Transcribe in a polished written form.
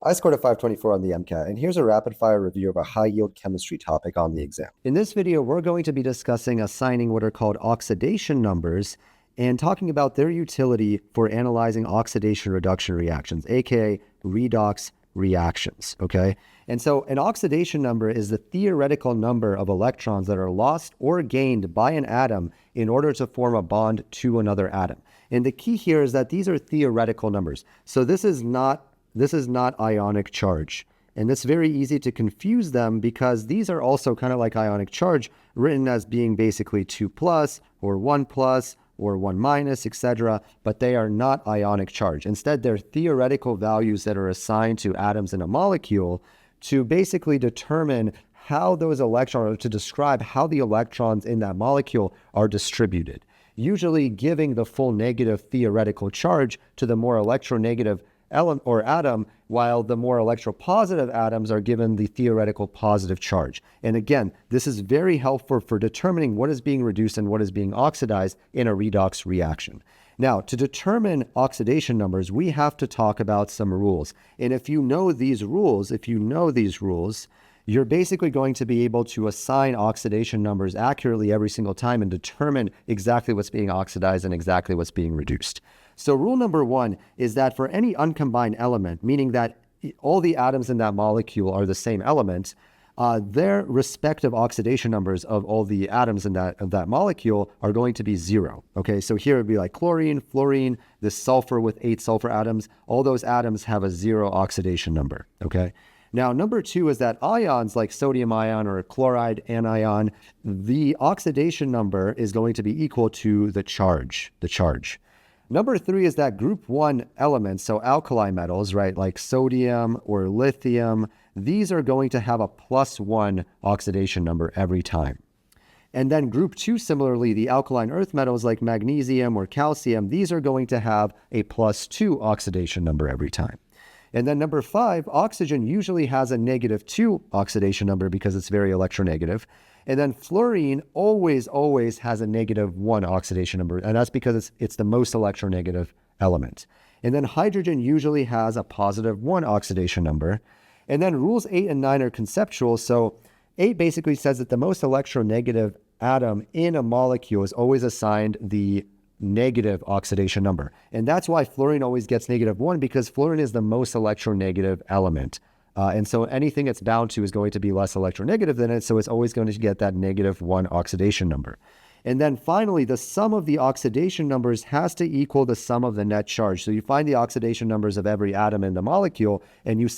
I scored a 524 on the Mcat, and here's a rapid-fire review of a high-yield chemistry topic on the exam. In this video, we're going to be discussing assigning what are called oxidation numbers and talking about their utility for analyzing oxidation reduction reactions, aka redox reactions, okay? And so an oxidation number is the theoretical number of electrons that are lost or gained by an atom in order to form a bond to another atom. And the key here is that these are theoretical numbers. So this is not ionic charge. And it's very easy to confuse them because these are also kind of like ionic charge, written as being basically 2 plus or 1 plus or 1 minus, etc. But they are not ionic charge. Instead, they're theoretical values that are assigned to atoms in a molecule to basically determine how those electrons, or to describe how the electrons in that molecule are distributed, usually giving the full negative theoretical charge to the more electronegative element or atom, while the more electropositive atoms are given the theoretical positive charge. And again, this is very helpful for determining what is being reduced and what is being oxidized in a redox reaction. Now, to determine oxidation numbers, we have to talk about some rules. And if you know these rules, you're basically going to be able to assign oxidation numbers accurately every single time and determine exactly what's being oxidized and exactly what's being reduced. So rule number one is that for any uncombined element, meaning that all the atoms in that molecule are the same element, their respective oxidation numbers of all the atoms in that molecule are going to be 0. Okay, so here it would be like chlorine, fluorine, this sulfur with 8 sulfur atoms. All those atoms have a 0 oxidation number. Okay. Now, number 2 is that ions like sodium ion or chloride anion, the oxidation number is going to be equal to the charge. Number 3 is that group 1 elements, so alkali metals, right, like sodium or lithium, these are going to have a +1 oxidation number every time. And then group 2, similarly, the alkaline earth metals like magnesium or calcium, these are going to have a +2 oxidation number every time. And then number 5, oxygen usually has a -2 oxidation number because it's very electronegative. And then fluorine always has a -1 oxidation number, and that's because it's the most electronegative element. And then hydrogen usually has a +1 oxidation number. And then rules 8 and 9 are conceptual. So 8 basically says that the most electronegative atom in a molecule is always assigned the negative oxidation number. And that's why fluorine always gets -1, because fluorine is the most electronegative element. And so anything it's bound to is going to be less electronegative than it, so it's always going to get that -1 oxidation number. And then finally, the sum of the oxidation numbers has to equal the sum of the net charge. So you find the oxidation numbers of every atom in the molecule, and you